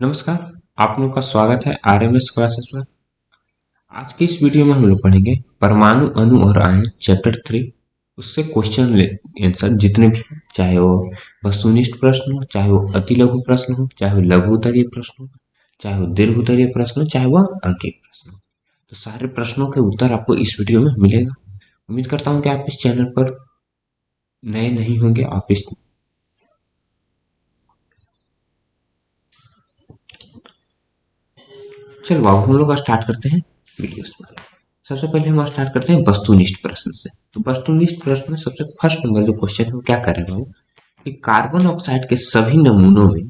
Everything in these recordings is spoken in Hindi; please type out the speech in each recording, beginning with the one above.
नमस्कार। आप लोग का स्वागत है आरएमएस क्लासेस में। आज की इस वीडियो में हम लोग पढ़ेंगे परमाणु अणु और आयन चैप्टर 3। उससे क्वेश्चन आंसर जितने भी हैं, चाहे वो वस्तुनिष्ठ प्रश्न हो, चाहे वो अति लघु प्रश्न हो, चाहे वो लघु उत्तरीय प्रश्न हो, चाहे वो दीर्घ उत्तरीय प्रश्न हो, चाहे वो अंकित प्रश्न हो, तो सारे प्रश्नों के उत्तर आपको इस वीडियो में मिलेगा। उम्मीद करता हूँ कि आप इस चैनल पर नए नहीं होंगे। आप इस चलो अब हम लोग स्टार्ट करते हैं वीडियो। सबसे पहले हम स्टार्ट करते हैं वस्तुनिष्ठ प्रश्न से। तो वस्तुनिष्ठ प्रश्न में सबसे फर्स्ट नंबर जो क्वेश्चन है वो क्या करेगा वो कि कार्बन ऑक्साइड के सभी नमूनों में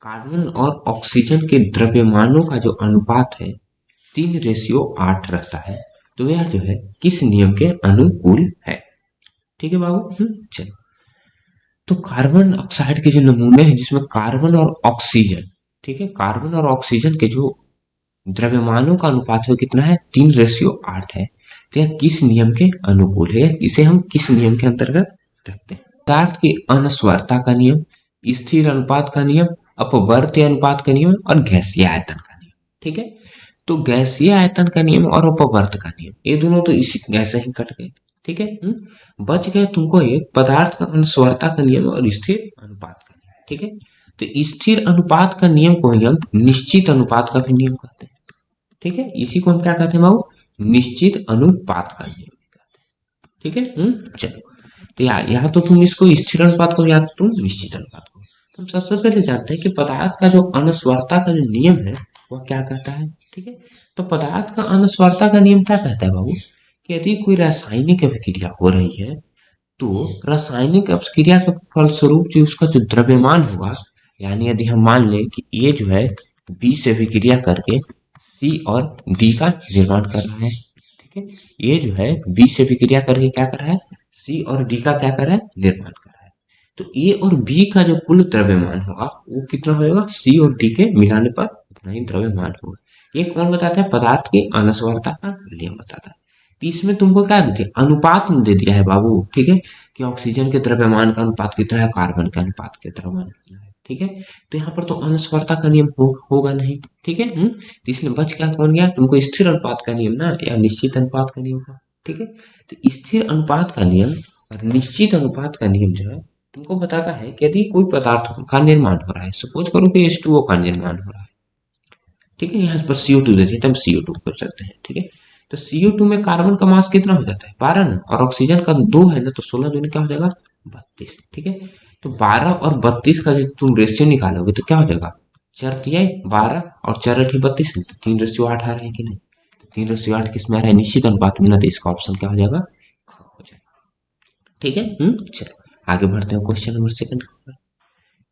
कार्बन और ऑक्सीजन के द्रव्यमानों का जो अनुपात है 3:8 रहता है। तो यह जो है किस नियम के अनुकूल है? ठीक है बाबू। चलो, तो कार्बन ऑक्साइड के जो नमूने हैं जिसमें कार्बन और ऑक्सीजन, ठीक है, कार्बन और ऑक्सीजन के जो द्रव्यमानों का अनुपात है कितना है? 3:8 है। तो यह किस नियम के अनुकूल है? इसे हम किस नियम के अंतर्गत रखते हैं? पदार्थ की अनस्वरता का नियम, स्थिर अनुपात का नियम, अपवर्त्य अनुपात का नियम और गैसीय आयतन का नियम। ठीक है, तो गैसीय आयतन का नियम और अपवर्त का नियम ये दोनों तो इसी ऐसे ही कट गए। ठीक है, बच गए तुमको एक पदार्थ का अनस्वरता का नियम और स्थिर अनुपात का नियम। ठीक है, तो स्थिर अनुपात का नियम को ही हम निश्चित अनुपात का भी नियम कहते हैं। ठीक है, इसी को हम क्या कहते हैं बाबू? निश्चित अनुपात का नियम। ठीक है, चलो, तो यहाँ तो तुम इसको स्थिर अनुपात को, या तो तुम निश्चित अनुपात को। तो हम सबसे पहले जानते हैं कि पदार्थ का जो अनस्वरता का जो नियम है वह क्या कहता है। ठीक है, तो पदार्थ का अनस्वरता का नियम क्या कहता है बाबू कि यदि कोई रासायनिक अभिक्रिया हो रही है तो रासायनिक अभिक्रिया के फलस्वरूप जो उसका जो द्रव्यमान होगा, यानी यदि हम मान लें कि ये जो है बी से अभिक्रिया करके सी और डी का निर्माण कर रहा है। ठीक है, ये जो है बी से अभिक्रिया करके क्या कर रहा है? सी और डी का क्या कर रहा है? निर्माण कर रहा है। तो ए और बी का जो कुल द्रव्यमान होगा वो कितना होगा? सी और डी के मिलाने पर उतना ही द्रव्यमान होगा। ये कौन बताता है? पदार्थ की अनस्वरता का नियम बताता है। तो इसमें तुमको क्या दे दिया? अनुपात में दे दिया है बाबू। ठीक है, कि ऑक्सीजन के द्रव्यमान का अनुपात कितना है, कार्बन के अनुपात के द्रव्यमान कितना है। ठीक है, तो यहाँ पर तो अनस्वरता का नियम होगा नहीं। ठीक है, तो इसलिए बच क्या कौन गया तुमको? स्थिर अनुपात का नियम ना, या निश्चित अनुपात का नियम का। ठीक है, तो स्थिर अनुपात का नियम और निश्चित अनुपात का नियम जो है तुमको बताता है कि यदि कोई पदार्थ का निर्माण हो रहा है, सपोज करो कि H2O का निर्माण हो रहा है। ठीक है, यहाँ पर CO2 दे दिया तो हम CO2 पर चलते हैं। ठीक है, तो CO2 में कार्बन का मास कितना हो जाता है? 12 ना, और ऑक्सीजन का 2 है ना, तो 16 दूनी क्या हो जाएगा? 32। ठीक है, तो 12 और 32 का जो तुम रेशियो निकालोगे तो क्या हो जाएगा? 4×3 12 और 4×8 32, 3:8 आ रहा है कि नहीं? 3:8 किस में आ रहा है? निश्चित अनुपात में ना, तो इसका ऑप्शन क्या हो जाएगा? हो जाएगा। ठीक है, चलो आगे बढ़ते हैं क्वेश्चन नंबर सेकंड।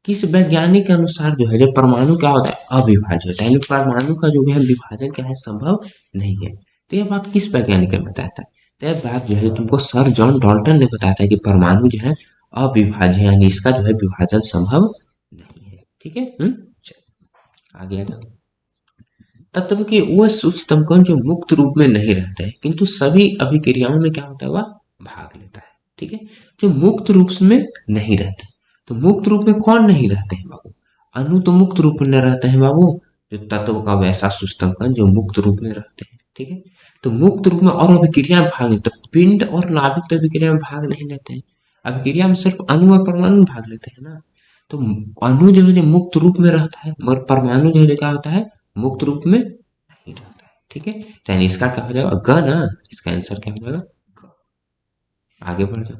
किस वैज्ञानिक के अनुसार जो है जो परमाणु क्या होता है? अविभाज्य होता है, यानी परमाणु का जो है विभाजन क्या है? संभव नहीं है। तो यह बात किस वैज्ञानिक ने बताया था? तो यह बात जो है तुमको सर जॉन डाल्टन ने बताया था कि परमाणु जो है अविभाज्य है, यानी इसका जो है विभाजन संभव नहीं है। ठीक है, चलो आगे आगे। तत्व के वह सूक्ष्मतम कण जो मुक्त रूप में नहीं रहते हैं किंतु सभी अभिक्रियाओं में क्या होता है? वह भाग लेता है। ठीक है, जो मुक्त रूप में नहीं रहते, तो मुक्त रूप में कौन नहीं रहते हैं बाबू? अणु तो मुक्त रूप में रहते हैं बाबू, जो तत्व का वैसा सूक्ष्मतम कण जो मुक्त रूप में रहते हैं। ठीक है, तो मुक्त रूप में और अभिक्रिया में भाग लेते, पिंड और नाभिक तो अभिक्रिया में भाग नहीं लेते हैं। अभिक्रिया में सिर्फ अणु और परमाणु भाग लेते हैं ना। तो अणु जो है जो मुक्त रूप में रहता है, मगर परमाणु जो है क्या होता है? मुक्त रूप में नहीं रहता है। ठीक है, तो यानी इसका क्या हो जाएगा? ग ना, इसका आंसर क्या हो जाएगा? ग। आगे बढ़ जाओ।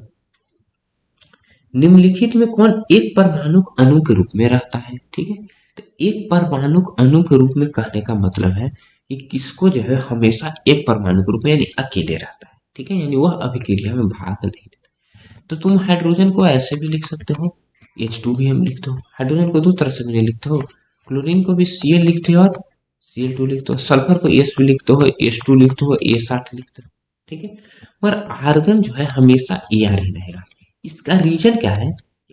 निम्नलिखित में कौन एक परमाणु अणु के रूप में रहता है? ठीक है, तो एक परमाणु अणु के रूप में कहने का मतलब है कि किसको जो है हमेशा एक परमाणु के रूप में यानी अकेले रहता है। ठीक है, यानी वह अभिक्रिया में भाग नहीं लेता। तो तुम हाइड्रोजन को ऐसे भी लिख सकते हो, H2 भी हम लिखते हो। हाइड्रोजन को दो तरह से भी नहीं लिखते हो, क्लोरीन को भी Cl लिखते हो और Cl2 लिखते हो। सल्फर को S भी लिखते हो, H2 लिखते हो, A60 लिखते हो। ठीक है, पर आर्गन जो है हमेशा Ar ही रहेगा। इसका रीजन क्या है?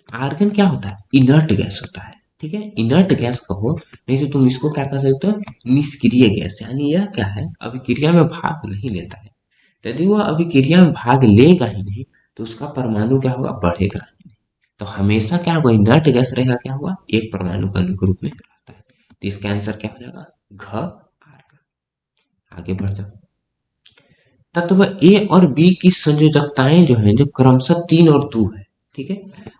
आर्गन क्या होता है? इनर्ट गैस होता है। ठीक है, इनर्ट गैस कहो, नहीं तो तुम इसको क्या कर सकते हो? निष्क्रिय गैस, यानी यह क्या है? अभिक्रिया में भाग नहीं लेता है। यदि वह अभिक्रिया में भाग लेगा ही नहीं तो उसका परमाणु क्या होगा? बढ़ेगा ही नहीं। तो हमेशा क्या होगा? इनर्ट गैस रहेगा, क्या होगा? एक परमाणु अणु के रूप में रहता है। तो इसका आंसर क्या हो जाएगा? घ आर का। आगे बढ़ जाओ। तत्व ए और बी की संयोजकताएं जो है, जो क्रमशः 3 और 2 है, ठीक है।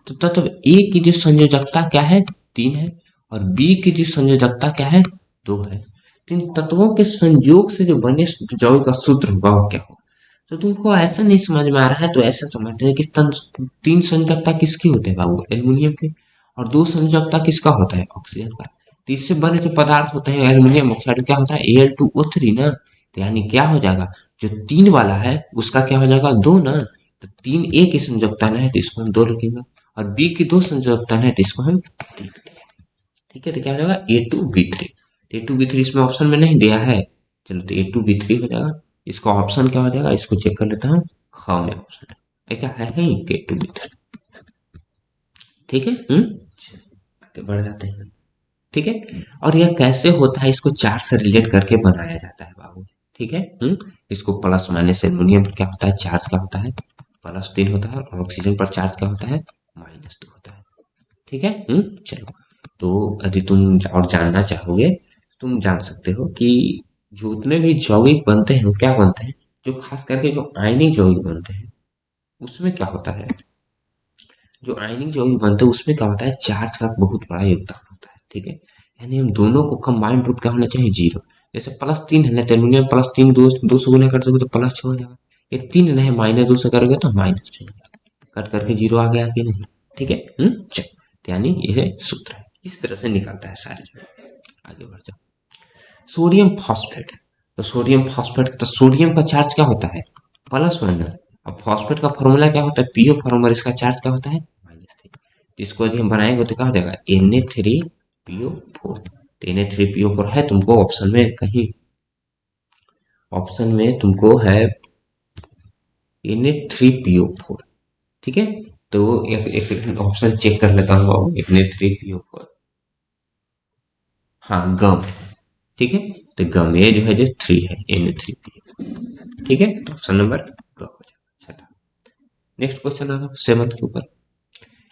तो तत्व ए की जो संयोजकता क्या है? 3 है। और बी की जो संयोजकता क्या है? 2 है। तीन तत्वों के संयोग से जो बने यौगिक का सूत्र होगा वो क्या होगा? तो तुमको ऐसा नहीं समझ में आ रहा है तो ऐसा समझते हैं कि तीन संयोजकता किसकी होते हैं बाबू? एल्यूमिनियम के। और दो संयोजकता किसका होता है? ऑक्सीजन का। तो इससे बने जो पदार्थ होते हैं एल्यूमिनियम ऑक्साइड, क्या होता है? Al2O3 ना। तो यानी क्या हो जाएगा? जो 3 वाला है उसका क्या हो जाएगा? 2 ना। तो 3 ए की संयोजकता है तो इसको हम 2 लिखेंगे, और बी की 2 संयोजकता है तो इसको हम 3 लिखेंगे। ठीक है, तो क्या हो जाएगा? A2B3। A2B3 इसमें ऑप्शन में नहीं दिया है, चलो तो A2B3 हो जाएगा। इसका ऑप्शन क्या हो जाएगा? इसको चेक कर लेता हूँ। ख में ऑप्शन है क्या? है ही A2B3। ठीक है। आगे बढ़ जाते हैं। ठीक है। और यह कैसे होता है इसको चार्ज से रिलेट करके बनाया जाता है बाबू। ठीक है। इसको प्लस माइनस एल्यूमिनियम पर क्या होता है? चार्ज क्या होता है? +3 होता है। और ऑक्सीजन पर चार्ज क्या होता है? -2 होता है। ठीक है। चलो, तो यदि तुम और जानना चाहोगे तुम जान सकते हो कि जितने भी यौगिक बनते हैं वो क्या बनते हैं, जो खास करके जो आयनिक यौगिक बनते हैं उसमें क्या होता है, जो आयनिक यौगिक बनते हैं उसमें क्या होता है? चार्ज का बहुत बड़ा योगदान होता है। ठीक है। यानी हम दोनों को कंबाइंड रूप क्या होना चाहिए? 0। जैसे +3 है ना, तो एल्यूमिनियम +3 दो से गुना कर दोगे तो +6 हो जाएगा। ये 3 नहीं, -2 से करोगे तो -6 हो जाएगा। कट करके 0 आ गया कि नहीं? ठीक है। चलो, यानी यह सूत्र है, इस तरह से निकलता है सारे। आगे बढ़ जाओ। Sodium phosphate. तो सोडियम फॉस्फेट, तो सोडियम का चार्ज क्या होता है? +1 है। अब फॉस्फेट का फॉर्मूला क्या होता है? पीओ फॉर्मूला, इसका चार्ज क्या होता है? -3। तो इसको यदि हम बनाएंगे तो क्या हो जाएगा? Na3PO4। तो Na3PO4 है तुमको ऑप्शन में कहीं, ऑप्शन में तुमको है Na3PO4। ठीक है। तो एक ऑप्शन चेक कर लेता हूँ Na3PO4। हाँ, गम। ठीक है। तो गम ये जो है जो 3 है, Na3PO। ठीक है, तो ऑप्शन नंबर ग हो जाएगा। छठा। नेक्स्ट क्वेश्चन आता है 7th के ऊपर।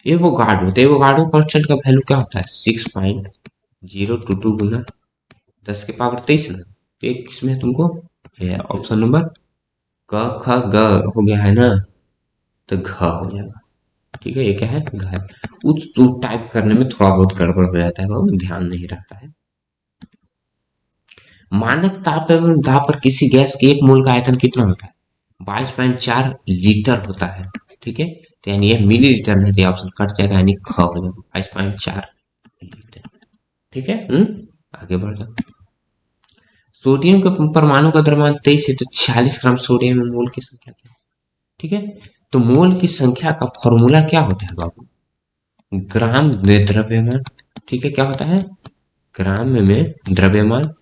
एवोगाड्रो, तो एवोगाड्रो कांस्टेंट का वैल्यू क्या होता है? 6.022 गुना 10⁻23 ना। तो एक किसमें है तुमको? ऑप्शन नंबर क ख ग हो गया है ना, तो घ हो जाएगा। ठीक है, ये क्या है? घ है। उच्च तो टाइप करने में थोड़ा बहुत गड़बड़ हो जाता है बाबू, ध्यान नहीं रहता है। मानक ताप एवं दाब पर किसी गैस के 1 मोल का आयतन कितना होता है? 22.4 लीटर होता है। ठीक है, तो यानी ये मिलीलीटर नहीं दिया, ऑप्शन कट जाएगा, यानी ख हो जाएगा 22.4 लीटर। ठीक है। आगे बढ़ जाओ। सोडियम के परमाणु का द्रव्यमान 23 है, तो 46 ग्राम सोडियम में मोल की संख्या क्या है? ठीक है, तो मोल की संख्या का फॉर्मूला क्या होता है बाबू? ग्राम में द्रव्यमान। ठीक है, क्या होता है? ग्राम में द्रव्यमान,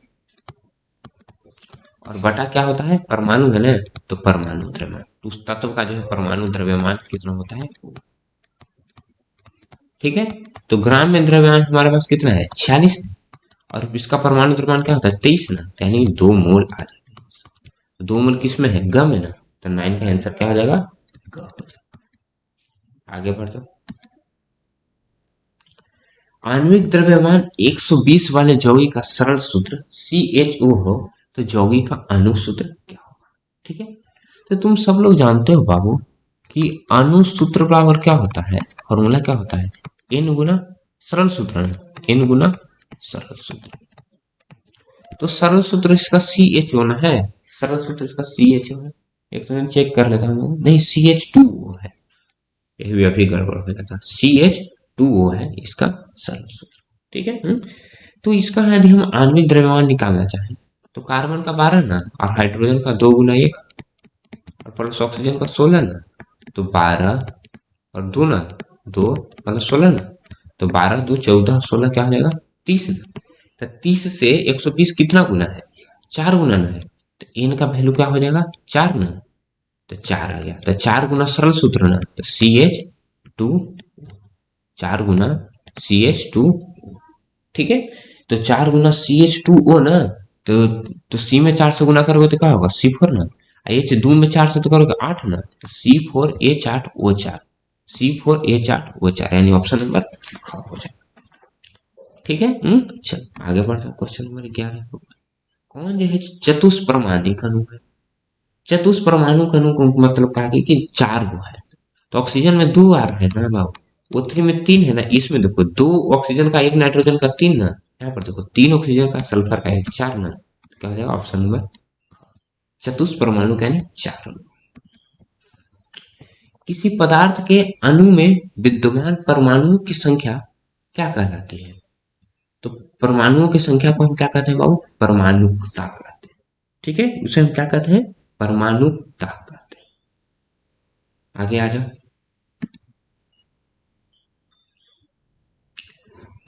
और बटा क्या होता है? परमाणु है ना, तो परमाणु द्रव्यमान। तो उस तत्व का जो है परमाणु द्रव्यमान कितना होता है? ठीक है, तो ग्राम में द्रव्यमान हमारे पास कितना है? 46। और इसका परमाणु द्रव्यमान क्या होता है? 23 ना, तो यानी 2 मोल आ जाएगा। 2 मोल किसमें है? ग में ना, तो 9 का आंसर क्या हो जाएगा? ग हो जाएगा। आगे बढ़ जाओ। आणविक द्रव्यमान 120 वाले यौगिक का सरल सूत्र CHO हो तो यौगिक का अणु सूत्र क्या होगा? ठीक है, तो तुम सब लोग जानते हो बाबू कि अणु सूत्र बराबर क्या होता है? फॉर्मूला क्या होता है? n गुना सरल सूत्र, n गुना सरल सूत्र। तो सरल सूत्र इसका CHO ना है, सरल सूत्र इसका CHO है। एक तो मैं चेक कर लेता हूँ, नहीं CH2O है, ये भी अभी गड़बड़ हो जाता। CH2O है इसका सरल सूत्र। ठीक है। तो इसका यदि हम आणविक द्रव्यमान निकालना चाहें तो कार्बन का 12 ना, और हाइड्रोजन का 2 गुना 1, और प्लस ऑक्सीजन का 16 ना, तो 12 और 2 ना, 2 प्लस 16 ना, तो 12 2 14, 16 क्या हो जाएगा? 30 ना। तो 30 से 120 कितना गुना है? 4 गुना ना है, तो n का वैल्यू क्या हो जाएगा? 4 ना, तो 4 आ गया। तो 4 गुना सरल सूत्र ना, तो CH2, 4 गुना CH2। ठीक है, तो 4 गुना CH2O ना, तो तो C में 4 से गुना करोगे तो क्या होगा? C4 ना। H2 में 4 से तो करोगे 8 ना, तो C4H8O4, C4H8O4, यानी ऑप्शन नंबर ख हो जाएगा। ठीक है। चल आगे बढ़ते हैं क्वेश्चन नंबर 11 को। कौन जो है चतुष्परमाणिक अणु है? चतुष्परमाणु अणु को मतलब कहा गया कि 4 गो है। तो ऑक्सीजन में 2 आ रहा है ना बाबू, O3 में 3 है ना, इसमें देखो 2 ऑक्सीजन का, 1 नाइट्रोजन का, 3 ना, यहाँ पर देखो 3 ऑक्सीजन का, सल्फर का 1, 4 ना, क्या हो जाएगा ऑप्शन नंबर चतुष्परमाणु यानी 4 अणु। किसी पदार्थ के अणु में विद्यमान परमाणुओं की संख्या क्या कहलाती है? तो परमाणुओं की संख्या को हम क्या कहते हैं बाबू? परमाणुकता कहते हैं। ठीक है, उसे हम क्या कहते हैं? परमाणुकता कहते हैं। आगे आ जाओ।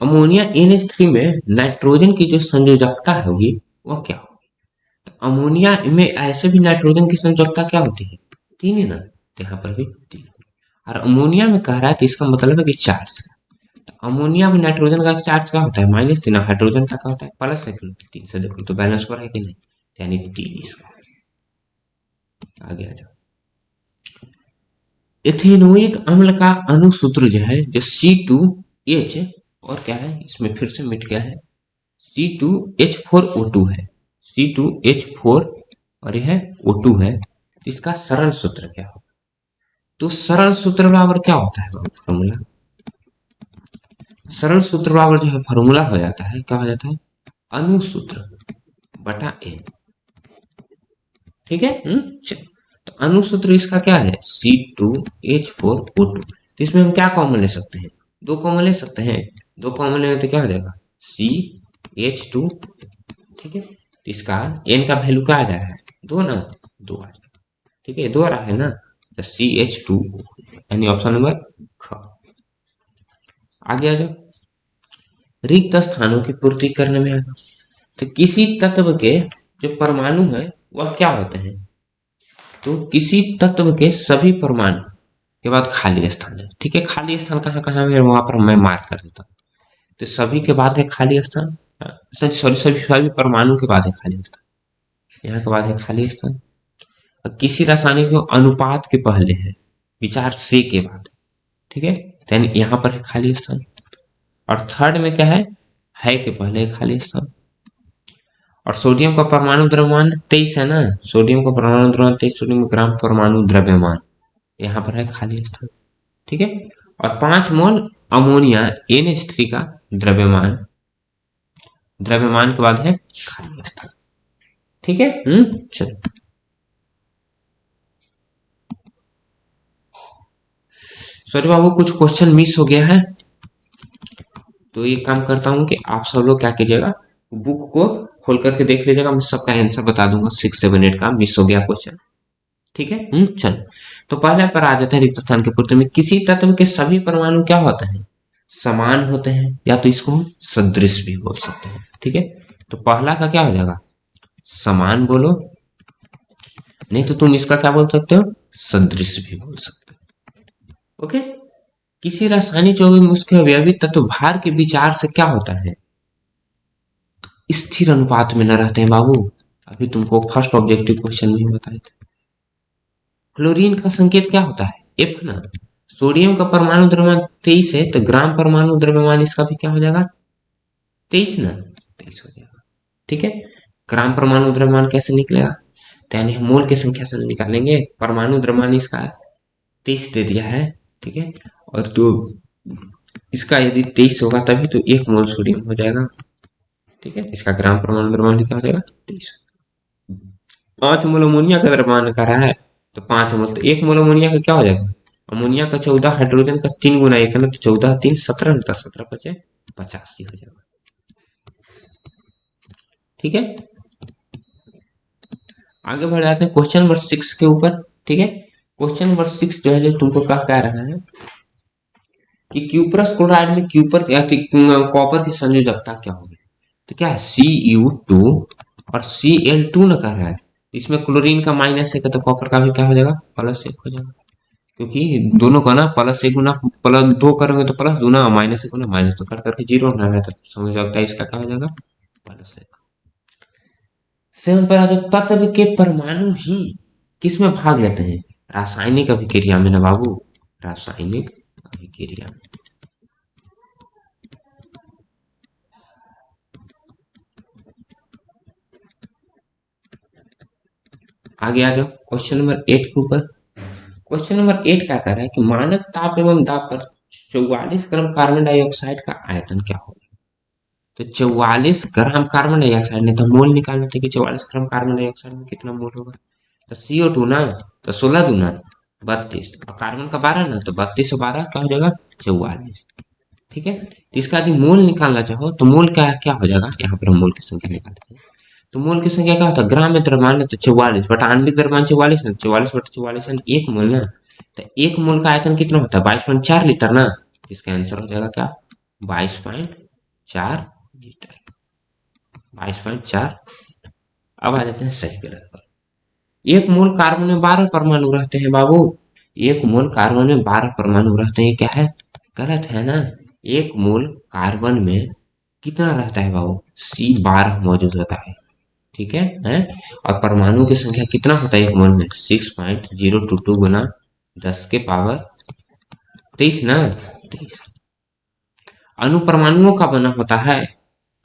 अमोनिया NH3 में नाइट्रोजन की जो संयोजकता होगी वह क्या होगी? तो अमोनिया में ऐसे भी नाइट्रोजन की संयोजकता क्या होती है? 3 ही ना, तो यहाँ पर भी 3। और अमोनिया में कह रहा है तो इसका मतलब है कि चार्ज। तो अमोनिया में नाइट्रोजन का चार्ज क्या होता है? -3। हाइड्रोजन का क्या होता है? +1। 3 से देखो तो बैलेंस हो रहा है कि नहीं, यानी 3 इसका। आगे आ जाओ। इथेनोइक अम्ल का अणुसूत्र जो है, जो C2H, और क्या है इसमें फिर से मिट गया है, C2H4O2 है। C2H4 और यह O2 है। इसका सरल सूत्र क्या होगा? तो सरल सूत्र बराबर क्या होता है फॉर्मूला? सरल सूत्र बराबर जो है फॉर्मूला हो जाता है, क्या हो जाता है? अणुसूत्र बटा N। ठीक है। चलो, तो अणुसूत्र इसका क्या है? C2H4O2। तो इसमें हम क्या कॉमन ले सकते हैं? 2 कॉमन ले सकते हैं। 2 कॉमन लेंगे तो क्या हो जाएगा? CH2। ठीक है, तो इसका N का वैल्यू क्या आ जा रहा है? 2 ना, 2 आ जाएगा। ठीक है, 2 आ रहा है ना, तो CH2O, यानी ऑप्शन नंबर ख। आगे आ जाओ। रिक्त स्थानों की पूर्ति करने में आगे, तो किसी तत्व के जो परमाणु है वह क्या होते हैं? तो किसी तत्व के सभी परमाणु के बाद खाली स्थान है। ठीक है, खाली स्थान कहाँ कहाँ है वहां पर मैं मार्क कर देता हूँ। तो सभी के बाद है खाली स्थान, सॉरी सभी सभी परमाणु के बाद है खाली स्थान, यहाँ के बाद है खाली स्थान। और किसी रासायनिक अनुपात के पहले है, विचार से के बाद। ठीक है, तो यहाँ पर है खाली स्थान। और थर्ड में क्या है के पहले है खाली स्थान। और सोडियम का परमाणु द्रव्यमान 23 है ना, सोडियम का परमाणु द्रव्यमान 23 सोडियम ग्राम परमाणु द्रव्यमान, यहाँ पर है खाली स्थान। ठीक है, और 5 मोल अमोनिया NH3 का द्रव्यमान, द्रव्यमान के बाद है खाली स्थान। ठीक है। चलो, सॉरी बाबू कुछ क्वेश्चन मिस हो गया है, तो ये काम करता हूँ कि आप सब लोग क्या कीजिएगा, बुक को खोल करके देख लीजिएगा, मैं सबका आंसर बता दूंगा। 6, 7, 8 का मिस हो गया क्वेश्चन। ठीक है। चलो, तो पहले पर आ जाते हैं रिक्त स्थान की पूर्ति में। किसी तत्व के सभी परमाणु क्या होते हैं? समान होते हैं, या तो इसको हम सदृश भी बोल सकते हैं। ठीक है, तो पहला का क्या हो जाएगा? समान बोलो, नहीं तो तुम इसका क्या बोल सकते हो? सदृश भी बोल सकते हो। ओके। किसी रासायनिक यौगिक में उसके अवयवी तत्व भार के विचार से क्या होता है? स्थिर अनुपात में न रहते हैं बाबू, अभी तुमको फर्स्ट ऑब्जेक्टिव क्वेश्चन में बताए थे। क्लोरीन का संकेत क्या होता है? F ना। सोडियम का परमाणु द्रव्यमान 23 है, तो ग्राम परमाणु द्रव्यमान इसका भी क्या हो जाएगा? 23 ना, 23 हो जाएगा। ठीक है, ग्राम परमाणु द्रव्यमान कैसे निकलेगा? तो यानी हम मोल की संख्या से निकालेंगे। परमाणु द्रव्यमान इसका 23 दे दिया है। ठीक है, और तो इसका यदि 23 होगा तभी तो 1 मोल सोडियम हो जाएगा। ठीक है, इसका ग्राम परमाणु द्रव्यमान क्या हो जाएगा? 23। 5 मोल अमोनिया का द्रव्यमान कर रहा है, तो 5 मोल, तो 1 मोल अमोनिया का क्या हो जाएगा? अमोनिया का 14, हाइड्रोजन का 3 गुना 1 है ना, तो 14 3 17, 17 बचे 85 हो जाएगा। ठीक है, आगे बढ़ जाते हैं क्वेश्चन नंबर 6 के ऊपर। ठीक है, क्वेश्चन नंबर 6 जो है जो तुमको क्या कह रहा है कि क्यूप्रस क्लोराइड में क्यूपर कॉपर की संयोजकता क्या होगी? तो क्या है? Cu2 और Cl2 ना कह रहा है, इसमें क्लोरीन का -1 है तो कॉपर का भी क्या हो जाएगा? +1 हो जाएगा, क्योंकि दोनों का ना +1 गुना +2 करोगे तो प्लस, दूना -1 गुना माइनस, तो कर करके 0 होना है, तो संयोजकता इसका क्या हो जाएगा? +1। 7 पर आ जाओ। तत्व के परमाणु ही किसमें भाग लेते हैं? रासायनिक अभिक्रिया में ना बाबू, रासायनिक अभिक्रिया में। आगे आ जाओ क्वेश्चन नंबर 8 के ऊपर। क्वेश्चन नंबर 8 क्या कर रहा है कि मानक ताप एवं दाब पर 44 ग्राम कार्बन डाइऑक्साइड का आयतन क्या होगा। तो 44 ग्राम कार्बन डाइऑक्साइड ने तो मोल निकालना था कि 44 ग्राम कार्बन डाइऑक्साइड में कितना मोल होगा। तो CO2 ना, तो 16 दूना 32, और कार्बन का 12 ना, तो 32 से 12 क्या हो जाएगा 44। ठीक है, तो इसका यदि मोल निकालना चाहो तो मोल क्या क्या हो जाएगा, यहाँ पर हम मोल की संख्या निकालते हैं। तो मोल की संख्या क्या होता है, ग्राम में द्रव्यमान है तो 44 बटा आणविक द्रव्यमान 44 ना, 44 बटा 44 यानी 1 मोल ना। तो 1 मोल का आयतन कितना होता है 22.4 लीटर ना। इसका आंसर हो जाएगा क्या 22.4 लीटर, 22.4। अब आ जाते हैं सही गलत पर। एक मोल कार्बन में 12 परमाणु रहते हैं बाबू, एक मोल कार्बन में 12 परमाणु रहते हैं, क्या है गलत है ना। एक मोल कार्बन में कितना रहता है बाबू, C12 मौजूद होता है। ठीक है? और परमाणु की संख्या कितना होता है एक मोल में 6.022 गुना 10 के पावर 23 ना, 23। अणु परमाणुओं का बना होता है,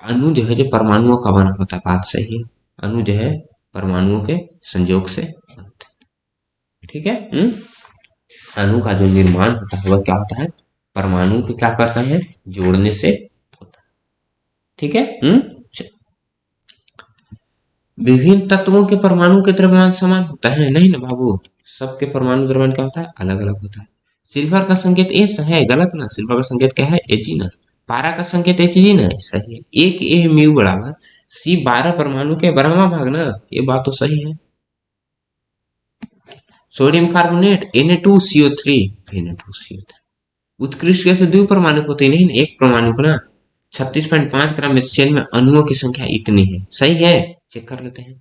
अणु जो है जो परमाणुओं का बना होता है, बात सही है। अणु जो है परमाणुओं के संयोग से बनते हैं। ठीक है। अणु का जो निर्माण होता है वह क्या होता है, परमाणु को क्या करता है जोड़ने से होता है। ठीक है। विभिन्न तत्वों के परमाणु के द्रव्यमान समान होता है नहीं ना बाबू, सबके परमाणु द्रव्यमान क्या होता है अलग अलग होता है। सिल्वर का संकेत एस है, गलत ना, सिल्वर का संकेत क्या है Ag ना। पारा का संकेत Hg ना, सही है। एक ए म्यू बराबर C12 परमाणु के बराबर भाग ना, ये बात तो सही है। सोडियम कार्बोनेट Na2CO3, Na2CO3 उत्कृष्ट गैस द्विपरमाणु होते नहीं ना, एक परमाणु को ना। 36.5 ग्राम मिथेन में अणुओं की संख्या इतनी है, सही है। चेक कर लेते हैं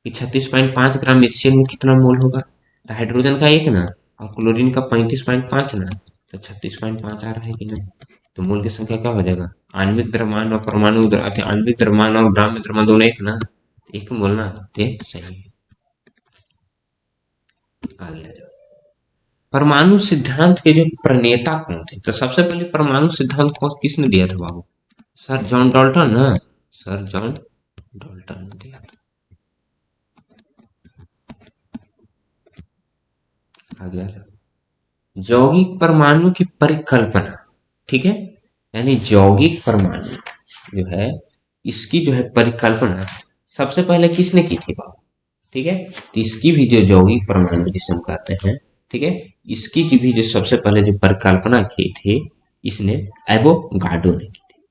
कि 36.5 ग्राम मिथेन में कितना मोल होगा। तो हाइड्रोजन का 1 ना, और क्लोरीन का 35.5 ना, तो 36.5 आ रहा है कि नहीं। तो मोल की संख्या क्या हो जाएगा, आणविक द्रव्यमान और परमाणु आणविक द्रव्यमान और ग्राम में द्रव्यमान दोनों एक ना, एक मोल ना, तो सही है। आगे आ जाओ। परमाणु सिद्धांत के जो प्रणेता कौन थे, तो सबसे पहले परमाणु सिद्धांत कौन किसने दिया था बाबू, सर जॉन डाल्टन ना, सर जॉन डाल्टन ने दिया था। आगे आ जाओ। यौगिक परमाणु की परिकल्पना, ठीक है, यानी यौगिक परमाणु जो है इसकी जो है परिकल्पना सबसे पहले किसने की थी बाबू। ठीक है, तो इसकी भी जो यौगिक परमाणु जिसे हम कहते हैं, ठीक है, इसकी भी जो सबसे पहले जो परिकल्पना की थी इसने एवोगाड्रो ने की थी।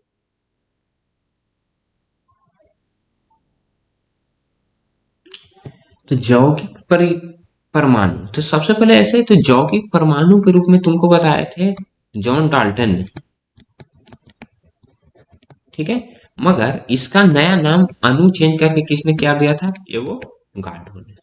तो यौगिक परमाणु तो सबसे पहले ऐसे तो यौगिक परमाणु के रूप में तुमको बताए थे जॉन डाल्टन ने। ठीक है, मगर इसका नया नाम अणु चेंज करके किसने क्या दिया था, ये वो गार्डो ने।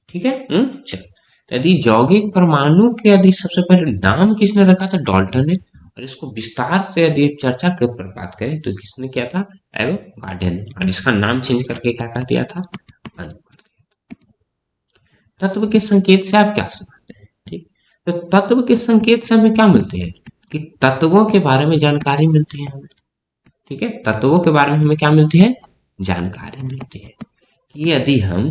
ठीक है। चलो, यदि यौगिक परमाणु के यदि सबसे पहले नाम किसने रखा था, डाल्टन ने। और इसको विस्तार से यदि चर्चा के ऊपर बात करें तो किसने किया था, एवोगाड्रो ने। और इसका नाम चेंज करके क्या कर दिया था, अणु। तत्व के संकेत से आप क्या समझते हैं, ठीक। तो तत्व के संकेत से हमें क्या मिलती है कि तत्वों के बारे में जानकारी मिलती है हमें। ठीक है, तत्वों के बारे में हमें क्या मिलती है, जानकारी मिलती है कि यदि हम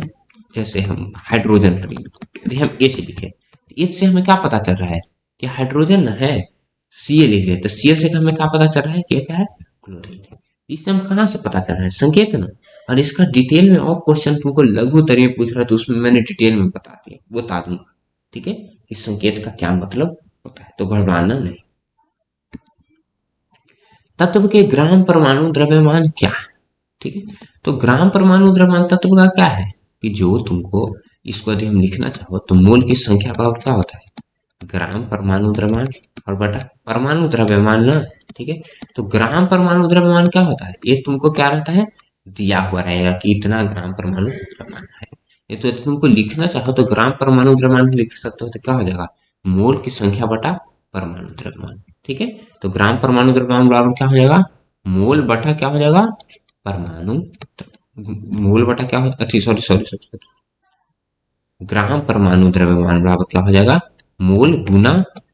जैसे हम हाइड्रोजन यदि हम H लिखे तो H से हमें क्या पता चल रहा है कि हाइड्रोजन न है। Cl लिखे तो Cl से हमें क्या पता चल रहा है कि क्या है, क्लोरीन है। इससे हम कहाँ से पता चल रहा है, संकेत ना। और इसका डिटेल में और क्वेश्चन तुमको लघु उत्तर में पूछ रहा है तो उसमें मैंने डिटेल में बता दूंगा। ठीक है, इस संकेत का क्या मतलब होता है, तो घबराना नहीं। तत्व के ग्राम परमाणु द्रव्यमान क्या है, ठीक है। तो ग्राम परमाणु द्रव्यमान तत्व का क्या है कि जो तुमको इसको यदि हम लिखना चाहो तो मोल की संख्या का क्या होता है, ग्राम परमाणु द्रव्यमान और बटा परमाणु द्रव्यमान ना। ठीक है, तो ग्राम परमाणु द्रव्यमान क्या होता है, ये तुमको क्या रहता है दिया हुआ रहेगा कि इतना ग्राम परमाणु द्रव्यमान है। ये तो यदि तुमको लिखना चाहो तो ग्राम परमाणु द्रव्यमान लिख सकते हो, तो क्या हो जाएगा मोल की संख्या बटा परमाणु द्रव्यमान। ठीक है, तो ग्राम परमाणु द्रव्यमान बराबर क्या हो जाएगा, मोल बटा क्या हो जाएगा परमाणु, मोल बटा क्या हो, अच्छी सॉरी सॉरी सॉरी, ग्राम परमाणु द्रव्यमान बराबर क्या हो जाएगा, मोल गुना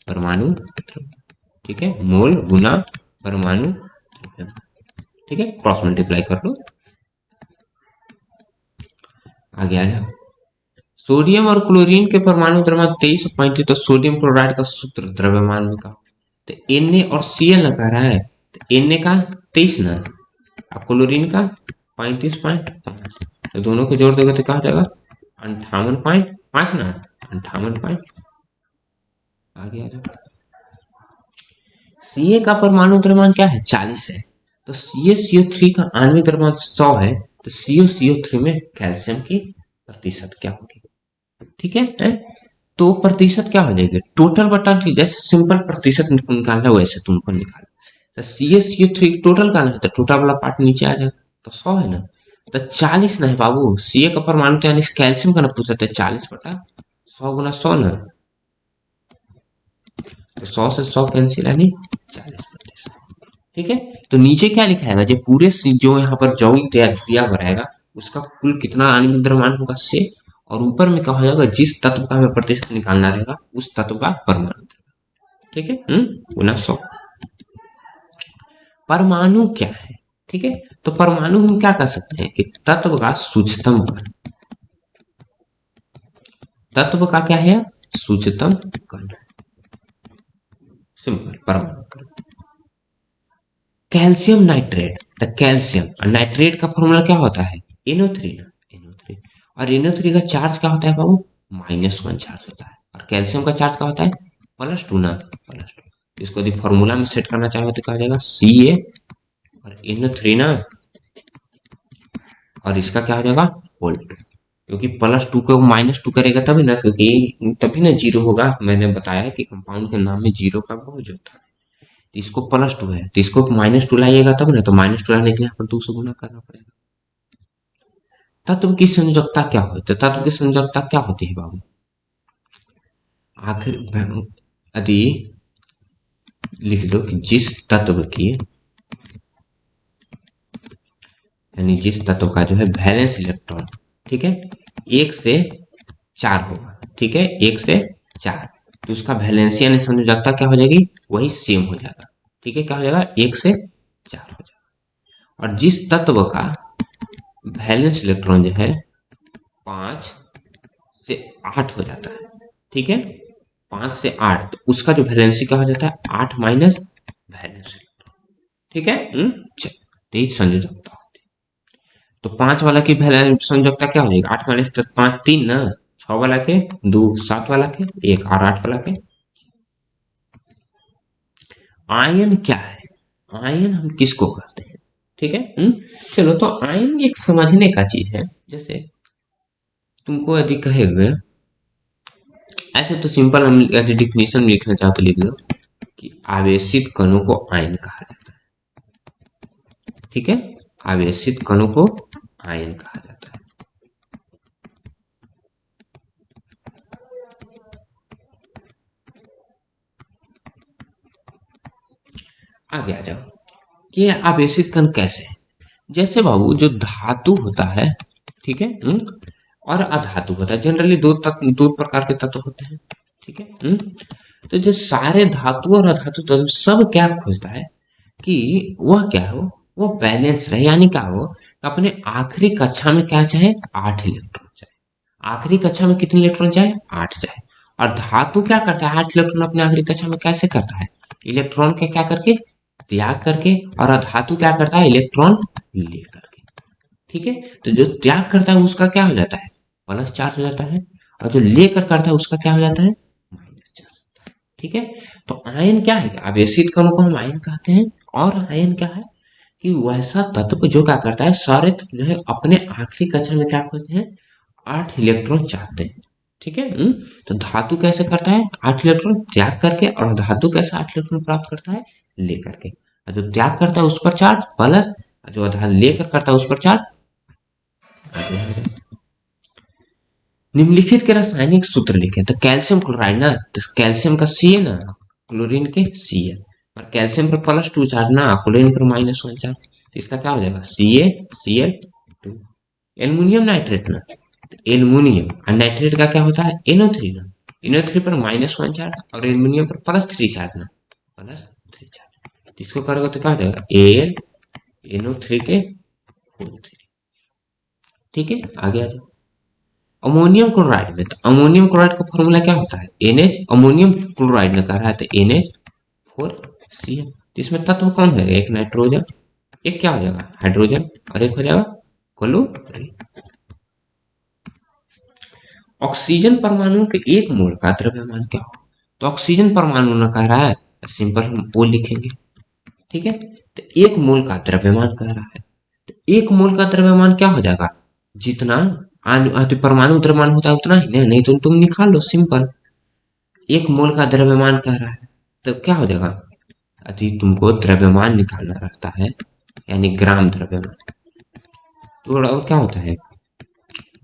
परमाणु द्रव्यमान। ठीक है, मोल गुना परमाणु द्रव्यमान। ठीक है, क्रॉस मल्टीप्लाई कर लो। आगे आ जाओ। सोडियम और क्लोरीन के परमाणु द्रव्यमान 23 और 35, तो सोडियम क्लोराइड का सूत्र द्रव्यमान में का, तो Na और Cl ना कह रहा है, तो Na का 23 ना और क्लोरीन का 35.5, तो दोनों को जोड़ देगा तो क्या हो जाएगा 58.5 ना, 58 आगे आ जाओ। Ca का परमाणु द्रव्यमान क्या है 40 है, तो CaCO3 का आणविक द्रव्यमान 100 है, तो CuCO3 में कैल्शियम की प्रतिशत क्या होगी, ठीक है? तो प्रतिशत क्या हो जाएगी टोटल बटा, जैसे सिंपल प्रतिशत निकालना है वैसे तुमको निकालना, तो CaCO3 टोटल का ना है तो टोटल वाला पार्ट नीचे आ जाएगा, तो 100 है ना, तो 40 ना है बाबू, Ca का परमाणु तो यानी कैल्शियम का ना पूछा था, 40 बटा 100 गुना 100 ना, तो 100 से 100 कैंसिल यानी 40%, ठीक है? तो नीचे क्या लिखाएगा, जो पूरे जो यहाँ पर यौगिक दिया हुआ रहेगा उसका कुल कितना आणविक द्रव्यमान होगा से, और ऊपर में क्या हो जाएगा जिस तत्व का हमें प्रतिशत निकालना रहेगा उस तत्व का परमाणु, ठीक है? गुना 100। परमाणु क्या है, ठीक है? तो परमाणु हम क्या कर सकते हैं कि तत्व का सूक्ष्मतम कण, तत्व का क्या है सूक्ष्मतम कण, सिंपल परमाणु कण। कैल्शियम नाइट्रेट, तो कैल्शियम और नाइट्रेट का फॉर्मूला क्या होता है NO3 ना, NO3, और NO3 का चार्ज क्या होता है बाबू -1 चार्ज होता है, और कैल्शियम का चार्ज क्या होता है +2 ना, +2। इसको यदि फॉर्मूला में सेट करना चाहे तो क्या हो जाएगा Ca और NO3 ना, और इसका क्या हो जाएगा होल 2, क्योंकि +2 को -2 करेगा तभी ना, क्योंकि तभी ना जीरो होगा, मैंने बताया कि कंपाउंड के नाम में जीरो का बहुत होता है, तो इसको +2 है तो इसको -2 लाइएगा तब ना, तो -2 लाने के लिए यहाँ पर 2 से गुना करना पड़ेगा। तत्व की संयोजकता क्या होती है, तत्व की संयोजकता क्या होती है बाबू, आखिर यदि लिख दो कि जिस तत्व की, यानी जिस तत्व का जो है वैलेंस इलेक्ट्रॉन, ठीक है 1 से 4 होगा, ठीक है 1 से 4, तो उसका वैलेंसी यानी संयोजकता क्या हो जाएगी वही सेम हो जाएगा, ठीक है क्या हो जाएगा 1 से 4 हो जाएगा। और जिस तत्व का वैलेंस इलेक्ट्रॉन जो है 5 से 8 हो जाता है, ठीक है 5 से 8, तो उसका जो वैलेंसी क्या हो जाता है 8 माइनस वैलेंस, ठीक है तेईस संयोजकता होती है। तो 5 वाला की संयोजकता क्या हो जाएगी 8 माइनस 5 3 ना, 6 वाला के 2, 7 वाला के 1 और 8 वाला के। आयन क्या है, आयन हम किसको कहते हैं, ठीक है चलो, तो आयन एक समझने का चीज है, जैसे तुमको यदि कहेगा, ऐसे तो सिंपल हम यदि डिफिनेशन में लिखना चाहो तो लिख दो कि आवेशित कणों को आयन कहा जाता है, ठीक है आवेशित कणों को आयन कहा जाता है। आगे आ जाओ कि आवेशित कण कैसे है, जैसे बाबू जो धातु होता है, ठीक है और अधातु होता है, जनरली दो प्रकार के तत्व होते हैं, ठीक है तो जो सारे धातु और अधातु तत्व सब क्या खोजता है कि वह क्या हो वो बैलेंस रहे, यानी क्या हो अपने आखिरी कक्षा में क्या चाहे 8 इलेक्ट्रॉन चाहे, आखिरी कक्षा में कितने इलेक्ट्रॉन चाहे 8 चाहे, और धातु क्या करता है 8 इलेक्ट्रॉन अपने आखिरी कक्षा में कैसे करता है इलेक्ट्रॉन के क्या करके त्याग करके, और अधातु क्या करता है इलेक्ट्रॉन ले करके, ठीक है तो जो त्याग करता है उसका क्या हो जाता है +4 हो जाता है, और जो लेकर करता है उसका क्या हो जाता है -4, ठीक है। तो आयन क्या है आवेशित कणों को हम आयन कहते हैं, और आयन क्या है कि वैसा तत्व जो क्या करता है सारे तत्व जो है अपने आखिरी कक्षा में क्या करते हैं 8 इलेक्ट्रॉन चाहते हैं, ठीक है तो धातु कैसे करता है 8 इलेक्ट्रॉन त्याग करके, और धातु कैसे 8 इलेक्ट्रॉन प्राप्त करता है लेकर के, और जो त्याग करता है उस पर चार्ज प्लस, जो लेकर करता है उस पर चार्ज। निम्नलिखित के रासायनिक सूत्र लिखे, तो कैल्शियम क्लोराइड ना, तो कैल्शियम का सी है ना, क्लोरीन के सी है, और कैल्शियम पर +2 चार्ज ना, क्लोरीन पर -1 चार्ज, तो इसका क्या हो जाएगा CaCl2। एल्युमिनियम नाइट्रेट ना, तो एल्युमिनियम और नाइट्रेट का क्या होता है NO3 ना, NO3 पर -1 चार्ज और एल्युमिनियम पर +3 चार्ज ना, +3 चार्ज, तो इसको करोगे तो क्या हो जाएगा AlNO3 के होल 3, ठीक है आगे आ जाओ। अमोनियम क्लोराइड में, तो अमोनियम क्लोराइड का फॉर्मूला क्या होता है, NH, अमोनियम क्लोराइड में कह रहा है तो NH4Cl। इसमें तत्व कौन है, एक नाइट्रोजन, एक क्या हो जाएगा हाइड्रोजन, और एक हो जाएगा क्लोरीन। ऑक्सीजन परमाणु के एक मोल का द्रव्यमान क्या हो, तो ऑक्सीजन परमाणु न कह रहा है, सिंपल हम O लिखेंगे, ठीक है। तो एक मोल का द्रव्यमान कह रहा है, तो एक मोल का द्रव्यमान क्या हो जाएगा, जितना परमाणु द्रव्यमान होता है उतना ही ना, नहीं तो तुम निकाल लो सिंपल। एक मोल का द्रव्यमान कह रहा है तो क्या हो जाएगा, यदि तुमको द्रव्यमान निकालना रहता है यानी ग्राम द्रव्यमान, तो और क्या होता है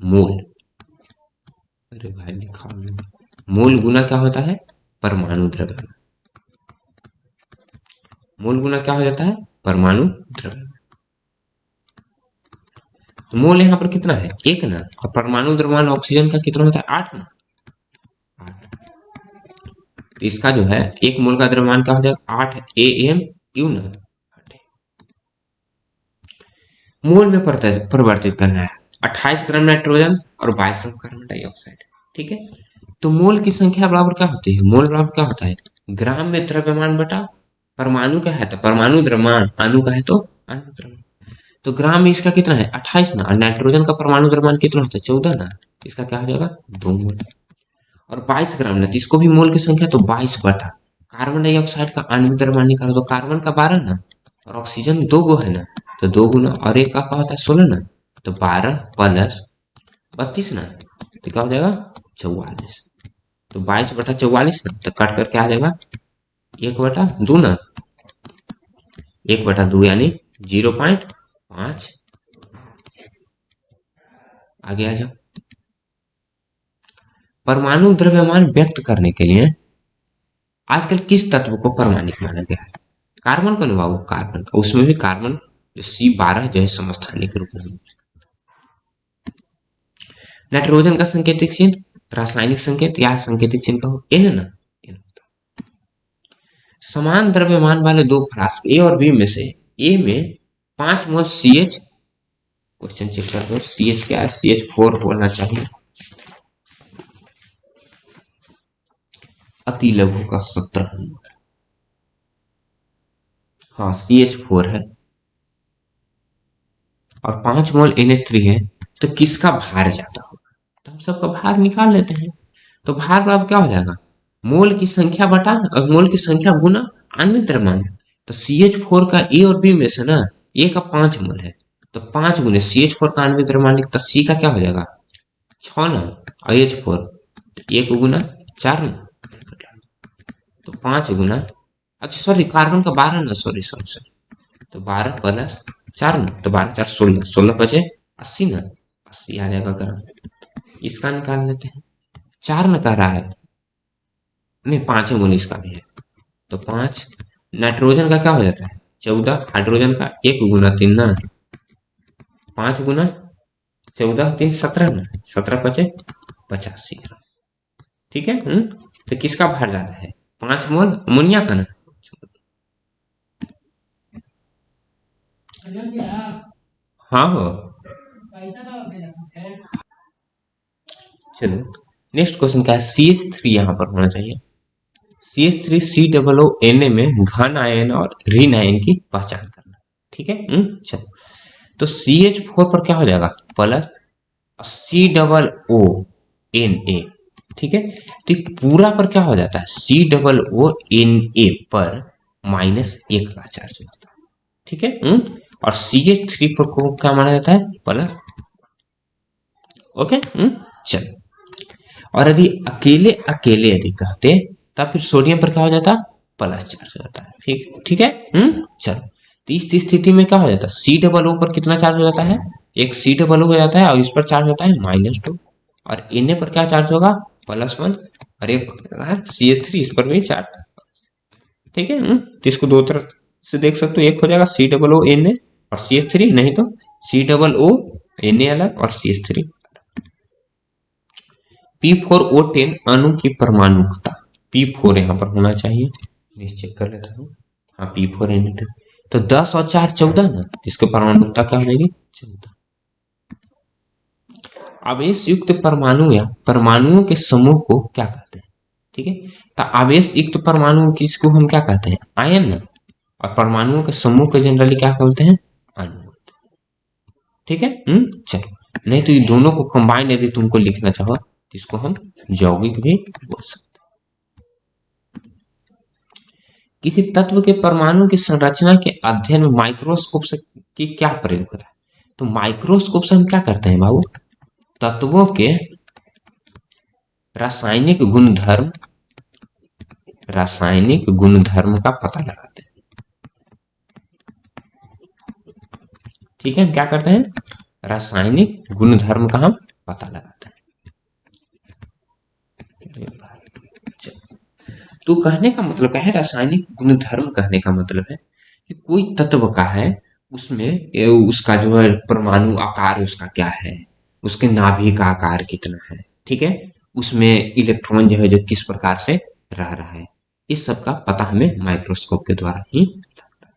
मोल, अरे भाई निकाल लो, मोल गुना क्या होता है परमाणु द्रव्यमान, मोल गुना क्या हो जाता है परमाणु द्रव्यमान। तो मोल यहाँ पर कितना है एक ना, और परमाणु द्रव्यमान ऑक्सीजन का कितना होता है 8 ना, 8। तो इसका जो है एक मोल का द्रव्यमान क्या हो जाएगा 8 AMU ना, मोल में परिवर्तित करना है 28 ग्राम नाइट्रोजन और 22 ग्राम कार्बन डाइऑक्साइड, ठीक है। तो मोल की संख्या बराबर क्या होती है, मोल बराबर क्या होता है ग्राम में द्रव्यमान बटा परमाणु का है तो परमाणु द्रव्यमान, अणु का है तो अणु द्रव्यमान। तो ग्राम में इसका कितना है 28 ना, और नाइट्रोजन का परमाणु द्रव्यमान कितना होता है 14 ना, इसका क्या हो जाएगा 2 मोल। और 22 ग्राम ना, जिसको भी मोल की संख्या तो 22 बटा कार्बन डाइऑक्साइड का आणविक द्रव्यमान निकालो, तो कार्बन का 12 ना, और ऑक्सीजन 2 गो है ना, तो 2 गुना, और एक का होता है 16 ना, तो 12 प्लस 32 ना, तो क्या हो जाएगा 44। तो 22 बटा 44 ना, तो कट करके आ जाएगा 1/2 ना, 1/2 यानी 0.5। आगे आ जाओ, परमाणु द्रव्यमान व्यक्त करने के लिए आजकल किस तत्व को परमाणिक माना गया है, कार्बन को ना बाबू, कार्बन, उसमें भी कार्बन जो C12 जो है समस्थानिक रूप में। नाइट्रोजन का संकेतिक चिन्ह रासायनिक संकेत या संकेतिक चिन्ह का N ना, N। समान द्रव्यमान वाले दो फ्लास्क ए और बी में से ए में 5 मोल CH, क्वेश्चन चेक कर दो CH क्या है, CH4 होना चाहिए, अति लघु का 17 नंबर, हाँ CH4 है, और 5 मोल NH3 है, तो किसका भार ज्यादा होगा, तो हम सबका भार निकाल लेते हैं। तो भार अब क्या हो जाएगा मोल की संख्या बटा, और मोल की संख्या गुना आणविक द्रव्यमान। तो CH4 का ए और बी में से ना ए का 5 मोल है, तो 5 गुने CH4 का आणविक द्रव्यमान, तो सी का क्या हो जाएगा 6 ना, और H4 तो 1 गुना 4 ना, तो 5 गुना, अच्छा सॉरी कार्बन का 12 ना, सॉरी सॉरी सॉरी, तो 12 प्लस 4 ना, तो 12 4 16, 16 बचे 80 ना, 80 आ जाएगा ग्राम। इसका निकाल लेते हैं, 4 ना कह रहा है, नहीं 5 मोल इसका भी है, तो 5। नाइट्रोजन का क्या हो जाता है 14, हाइड्रोजन का 1 गुना 3 ना, 5 गुना 14 3 17 ना, 17 बचे 85 ग्राम, ठीक है। तो किसका भार ज्यादा है 5 मोल अमोनिया का ना, हाँ हो। चलो नेक्स्ट क्वेश्चन क्या है, CH3 यहाँ पर होना चाहिए, CH3 COO में घन आयन और ऋण आयन की पहचान करना, ठीक है। चलो तो CH4 पर क्या हो जाएगा प्लस COO, ठीक है। तो पूरा पर क्या हो जाता है COO पर -1 का चार्ज होता है, ठीक है। और CH3 पर को क्या माना जाता है प्लस, ओके। चलो, और यदि अकेले अकेले यदि कहते तब फिर सोडियम पर क्या हो जाता प्लस चार्ज हो जाता है, ठीक ठीक है। चलो, तो इस स्थिति में क्या हो जाता है COO पर कितना चार्ज हो जाता है, एक COO हो जाता है, और इस पर चार्ज होता है -2, और Na पर क्या चार्ज होगा +1, और एक CH3 इस पर भी चार्ज, ठीक है। तो इसको दो तरह से देख सकते हो, एक हो जाएगा COO Na और CH3, नहीं तो COO Na अलग और CH3। P4O10 अणु की परमाणुकता, P4 यहाँ पर होना चाहिए, चेक कर लेता हूँ, हाँ P4Na, तो 10 और 4 14 ना, इसके परमाणुकता क्या हो जाएगी 14। आवेश युक्त परमाणु या परमाणुओं के समूह को क्या कहते हैं? ठीक है, तो आवेश युक्त परमाणु किसको हम क्या कहते हैं? आयन ना। और परमाणुओं के समूह को जनरली क्या बोलते हैं? अणु। ठीक है, चलो, नहीं तो ये दोनों को कंबाइन यदि तुमको लिखना चाहो तो इसको हम यौगिक भी बोल सकते हैं। किसी तत्व के परमाणु की संरचना के अध्ययन में माइक्रोस्कोप से की क्या प्रयोग होता है? तो माइक्रोस्कोप से हम क्या करते हैं बाबू? तत्वों के रासायनिक गुणधर्म का पता लगाते हैं। ठीक है, हम क्या करते हैं? रासायनिक गुणधर्म का हम पता लगाते हैं। तो कहने का मतलब क्या है? रासायनिक गुणधर्म कहने का मतलब है कि कोई तत्व का है, उसमें उसका जो है परमाणु आकार उसका क्या है, उसके नाभि का आकार कितना है, ठीक है, उसमें इलेक्ट्रॉन जो है जो किस प्रकार से रह रहा है, इस सब का पता हमें माइक्रोस्कोप के द्वारा ही लगता है।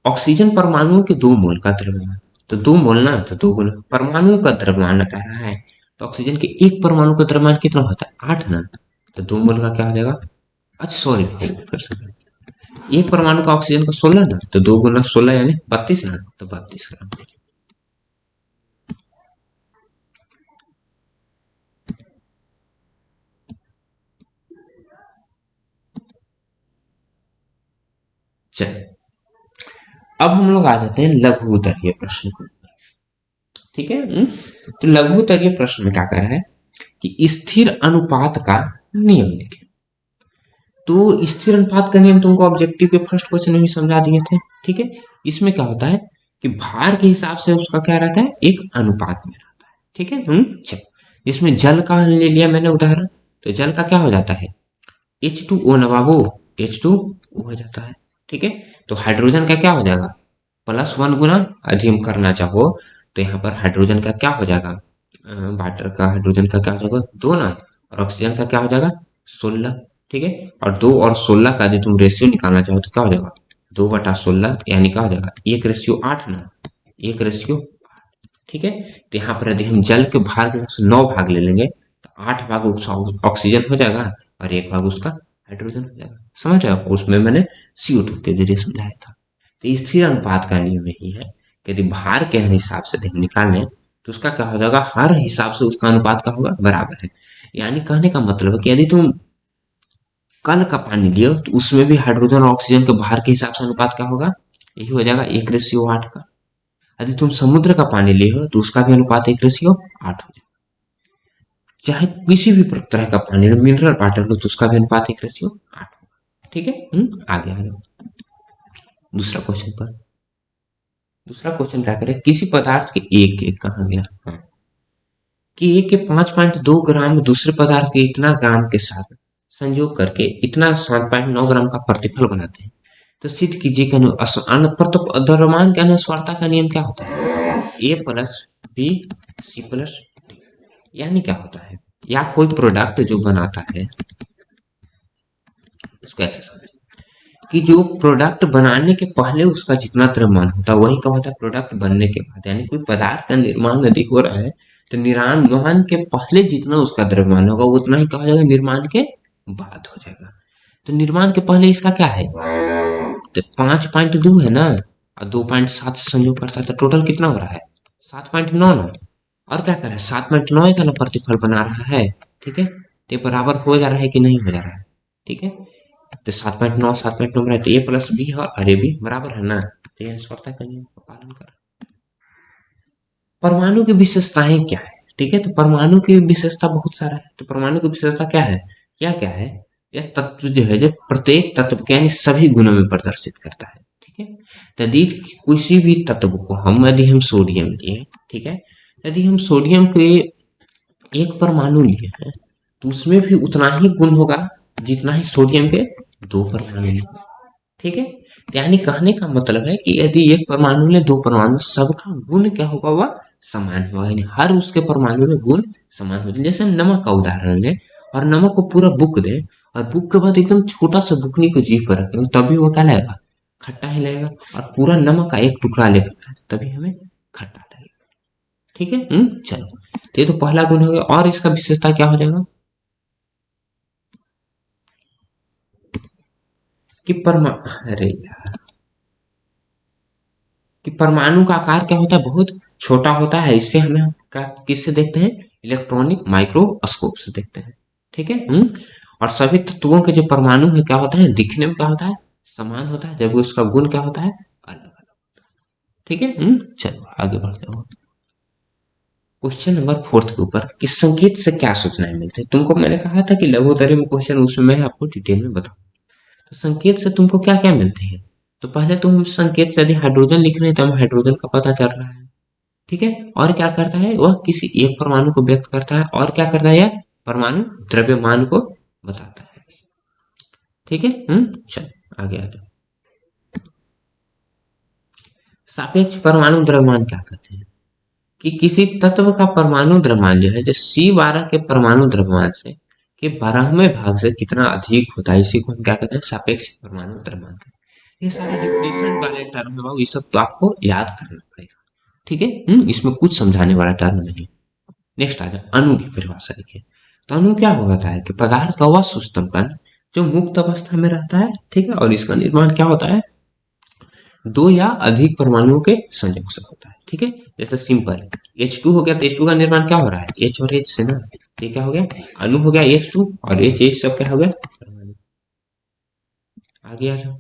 ऑक्सीजन परमाणुओं के 2 मोल का द्रव्यमान, तो 2 मोल ना, तो 2 गुना परमाणु का द्रव्यमान कह रहा है, तो ऑक्सीजन के एक परमाणु का द्रव्यमान कितना होता है? 8 ना, तो 2 मोल का क्या हो जाएगा? अच्छा सॉरी, फिर से एक परमाणु का ऑक्सीजन का 16 ना, तो 2 गुना 16 यानी 32 ना, तो 32 ग्राम। चलिए, अब हम लोग आ जाते हैं लघु उत्तरीय प्रश्न को। ठीक है, तो लघु उत्तरीय प्रश्न में क्या कर रहा है कि स्थिर अनुपात का नियम लिखें। तो स्थिर अनुपात का नियम तुमको ऑब्जेक्टिव के फर्स्ट क्वेश्चन में भी समझा दिए थे। ठीक है, इसमें क्या होता है कि भार के हिसाब से उसका क्या रहता है? एक अनुपात में रहता है। ठीक है, चलो, इसमें जल का ले लिया मैंने उदाहरण, तो जल का क्या हो जाता है? H2O ना बाबू, H2O हो जाता है। ठीक है, तो हाइड्रोजन का क्या हो जाएगा? +1 गुना, यदि हम करना चाहो तो यहाँ पर हाइड्रोजन का क्या हो जाएगा? वाटर का हाइड्रोजन का क्या हो जाएगा? 2 ना, और ऑक्सीजन का क्या हो जाएगा? 16। ठीक है, और 2 और 16 का यदि तुम रेशियो निकालना चाहो तो क्या हो जाएगा? 2/16 यानी क्या हो जाएगा? 1:8 ना, 1:8। ठीक है, तो यहाँ पर यदि हम जल के भार के हिसाब से 9 भाग ले लेंगे तो 8 भाग ऑक्सीजन हो जाएगा और 1 भाग उसका हाइड्रोजन हो जाएगा। समझ रहे हो? उसमें मैंने CO2 के जरिए समझाया था। तो स्थिर अनुपात का नियम यही है कि यदि भार के हिसाब से हम निकालें तो उसका क्या हो जाएगा? हर हिसाब से उसका अनुपात का होगा बराबर है। यानी कहने का मतलब है कि यदि तुम कल का पानी लियो तो उसमें भी हाइड्रोजन और ऑक्सीजन के भार के हिसाब से अनुपात क्या होगा? यही हो जाएगा 1:8 का। यदि तुम समुद्र का पानी ले हो तो उसका भी अनुपात 1:8 हो जाएगा। चाहे किसी भी तरह का पानी लो, मिनरल वाटर लो, तो उसका भी अनुपात 1:8 होगा। ठीक है, आगे आ जाओ दूसरा क्वेश्चन पर। दूसरा क्वेश्चन क्या करे? किसी पदार्थ के एक कहा गया, हाँ, कि एक के 5.2 ग्राम दूसरे पदार्थ के इतना ग्राम के साथ संयोग करके इतना 7.9 ग्राम का प्रतिफल बनाते हैं, तो सिद्ध कीजिए कि द्रव्यमान के अनुस्वारता का नियम क्या होता है? A+B C+D। यानी क्या होता है? या कोई प्रोडक्ट जो बनाता है उसको ऐसे समझ कि जो प्रोडक्ट बनाने के पहले उसका जितना द्रव्यमान होता है वही क्या होता है प्रोडक्ट बनने के बाद। यानी कोई पदार्थ का निर्माण यदि हो रहा है तो निर्माण के पहले जितना उसका द्रव्यमान होगा उतना ही क्या हो जाएगा? निर्माण के बाद हो जाएगा। तो निर्माण के पहले इसका क्या है? तो 5.2 है ना, और 2.7 से संयोग करता है तो टोटल कितना हो रहा है? 7.9 ना, और क्या कर रहा है? 7.9 का ना प्रतिफल बना रहा है। ठीक है, तो ये बराबर हो जा रहा है कि नहीं हो जा रहा है? ठीक है, तो 7.9 में तो A+B है और ये भी बराबर है ना, तो ये अनुस्वारता का नियम का पालन कर। परमाणु की विशेषताएं क्या है? ठीक है, तो परमाणु की विशेषता बहुत सारा है। तो परमाणु की विशेषता क्या है? क्या क्या है? यह तत्व जो है जो प्रत्येक तत्व के यानी सभी गुणों में प्रदर्शित करता है। ठीक है, यदि किसी भी तत्व को यदि हम सोडियम लिए, ठीक है, यदि हम सोडियम के एक परमाणु लिए हैं तो उसमें भी उतना ही गुण होगा जितना ही सोडियम के 2 परमाणु लिए। ठीक है, यानी कहने का मतलब है कि यदि एक परमाणु ले 2 परमाणु, सबका गुण क्या होगा? वह समान होगा, यानी हर उसके परमाणु में गुण समान होगा। जैसे हम नमक का उदाहरण लें और नमक को पूरा बुक दे और बुक के बाद एकदम छोटा सा बुकनी को जीभ पर रखेंगे तभी वो क्या लगेगा? खट्टा ही लगेगा। और पूरा नमक का एक टुकड़ा लेकर तभी हमें खट्टा लगेगा। ठीक है। चलो, तो ये तो पहला गुण हो गया। और इसका विशेषता क्या हो जाएगा कि अरे यार, कि परमाणु का आकार क्या होता है, बहुत छोटा होता है। इसे हमें किससे देखते हैं, इलेक्ट्रॉनिक माइक्रोस्कोप से देखते हैं। ठीक है। और सभी तत्वों के जो परमाणु है क्या होता है, दिखने में क्या होता है, समान होता है, जबकि उसका गुण क्या होता है, अलग अलग। ठीक है। चलो आगे बढ़ते हो। क्वेश्चन नंबर 4 के ऊपर कि संकेत से क्या सूचनाएं मिलती है। तुमको मैंने कहा था कि लघुत्तरी में क्वेश्चन, उसमें मैं आपको डिटेल में बताऊं। तो संकेत से तुमको क्या क्या मिलते हैं। तो पहले तो हम संकेत से यदि हाइड्रोजन लिख रहे हैं तो हमें हाइड्रोजन का पता चल रहा है। ठीक है। और क्या करता है, वह किसी एक परमाणु को व्यक्त करता है। और क्या करता है, यह परमाणु द्रव्यमान को बताता है। ठीक है। चलो आगे आ जाओ। सापेक्ष परमाणु द्रव्यमान क्या कहते हैं, कि किसी तत्व का परमाणु द्रव्यमान जो है, जो C12 के परमाणु द्रव्यमान से के 12वें भाग से कितना अधिक होता है, इसी को हम क्या कहते हैं, सापेक्ष परमाणु द्रव्यमान कहते हैं। ये सारे डिफिनेशन वाले टर्म है बाबू, ये सब तो आपको याद करना पड़ेगा। ठीक है। इसमें कुछ समझाने वाला टर्म नहीं। नेक्स्ट आ जाए, अणु की परिभाषा लिखिए। तो अणु क्या होता है कि पदार्थ का वह सूक्ष्मतम कण जो मुक्त अवस्था में रहता है। ठीक है। और इसका निर्माण क्या होता है, दो या अधिक परमाणुओं के संयोग से होता है। ठीक है। जैसे सिंपल H2 हो गया, तो H2 का निर्माण क्या हो रहा है, H और H से ना। ये क्या हो गया, अणु हो गया H2, और H सब क्या हो गया, परमाणु। आगे आ जाओ।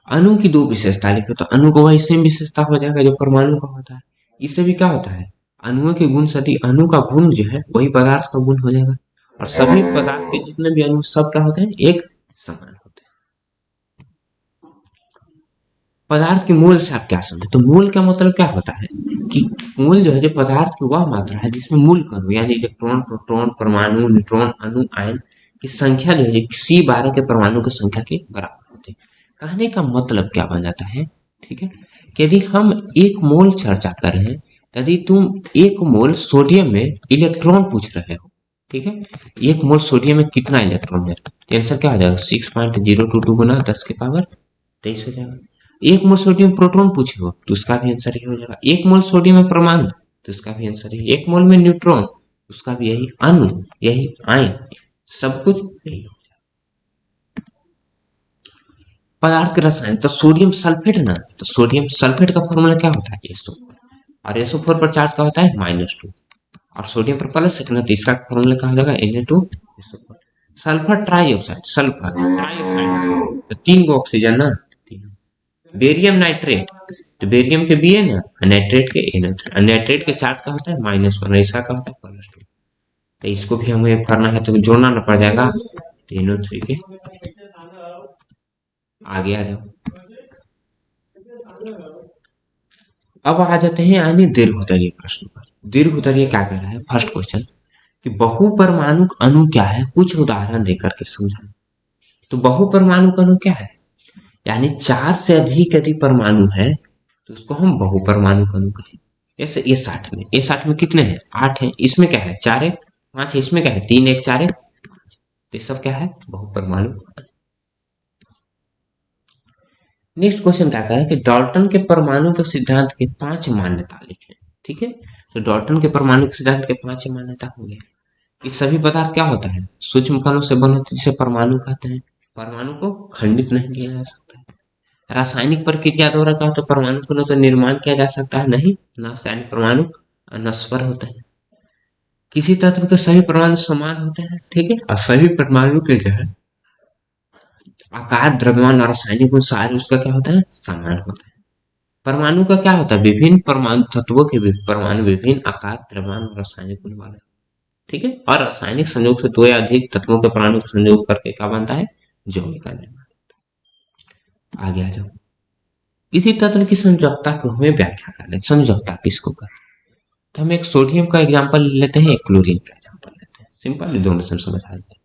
अणु की दो विशेषता लिखो। तो अणु को वही सेम विशेषता हो जाएगा जो परमाणु का होता है। इससे भी क्या होता है, अणुओं के गुण सदी अणु का गुण जो है वही पदार्थ का गुण हो जाएगा। और सभी पदार्थ के जितने भी अणु सब क्या होते हैं, एक समान होते हैं। पदार्थ के मूल से आप क्या समझे, तो मूल का मतलब क्या होता है, कि मूल जो है, जो पदार्थ की वह मात्रा है जिसमें मूल कण यानी इलेक्ट्रॉन, प्रोटॉन, परमाणु, न्यूट्रॉन, अणु, आयन की संख्या जो है C12 के परमाणु की संख्या के बराबर होती है। कहने का मतलब क्या बन जाता है, ठीक है, कि यदि हम एक मोल चर्चा कर रहे हैं, यदि तुम एक मोल सोडियम में इलेक्ट्रॉन पूछ रहे हो, ठीक है, एक मोल सोडियम में कितना इलेक्ट्रॉन है, तो आंसर क्या हो जाएगा, 6.022 गुना 10 के पावर 23 हो जाएगा। एक मोल सोडियम प्रोटॉन पूछे हो तो उसका भी आंसर ही हो जाएगा। एक मोल सोडियम में परमाणु तो उसका भी आंसर ही। एक मोल में न्यूट्रॉन उसका भी यही, अणु यही, आयन सब कुछ यही। पदार्थ के रसायन, तो सोडियम सल्फेट ना, तो सोडियम सल्फेट का फॉर्मूला क्या होता है, SO4। और SO4 पर चार्ज क्या होता है, -2। और सोडियम पर प्लस है ना, तो इसका फॉर्मूला क्या हो जाएगा, Na2SO4। Sulphur trioxide, sulphur trioxide तो 3 गो ऑक्सीजन ना। बेरियम नाइट्रेट, तो बेरियम के बी है ना, नाइट्रेट के NO3। नाइट्रेट के चार्ज का होता है -1, इसका का होता है +2। तो इसको भी हमें करना है तो जोड़ना ना पड़ जाएगा, NO3 के। आगे आ जाओ। अब आ जाते हैं यानी दीर्घोत्तरीय प्रश्न पर। दीर्घोत्तरीय क्या कह रहा है, फर्स्ट क्वेश्चन कि बहुपरमाणु अणु क्या है, कुछ उदाहरण देकर के समझाना। तो बहुपरमाणु अणु क्या है, यानी 4 से अधिक यदि परमाणु है तो उसको हम बहुपरमाणु अणु कहें। जैसे A60 में कितने हैं, 8 हैं। इसमें क्या है, 4 1 5 है। इसमें क्या है, 3 1 4 1 5। तो सब क्या है, बहुपरमाणु। नेक्स्ट क्वेश्चन क्या कह रहा है कि डाल्टन के परमाणु के सिद्धांत के 5 मान्यता लिखें। ठीक है। तो डाल्टन के परमाणु के सिद्धांत के 5 मान्यता हो गया कि सभी पदार्थ क्या होता है, सूक्ष्म कणों से बने होते हैं, जिसे परमाणु कहते हैं। परमाणु को खंडित नहीं किया जा सकता है। रासायनिक प्रक्रिया द्वारा क्या होता है, परमाणु का न तो निर्माण किया जा सकता है, नहीं नाश, यानी परमाणु अनस्वर होते हैं। किसी तत्व के सभी परमाणु समान होते हैं। ठीक है। और सभी परमाणु के जो है आकार, द्रव्यमान और रासायनिक गुण सारे उसका क्या होता है, समान होता है। परमाणु का क्या होता है, विभिन्न परमाणु तत्वों के परमाणु विभिन्न आकार, द्रव्यमान और रासायनिक गुण वाले। ठीक है। और रासायनिक संयोग से दो या अधिक तत्वों के परमाणु का संयोग करके क्या बनता है, यौगिक का निर्माण। आगे आ जाओ। किसी तत्व की संयोजकता को हमें व्याख्या करना है। संयोजकता किसको कर, तो हम एक सोडियम का एग्जाम्पल लेते हैं, एक क्लोरीन का एग्जाम्पल लेते हैं। सिंपल, दोनों से समझ आ जाते हैं।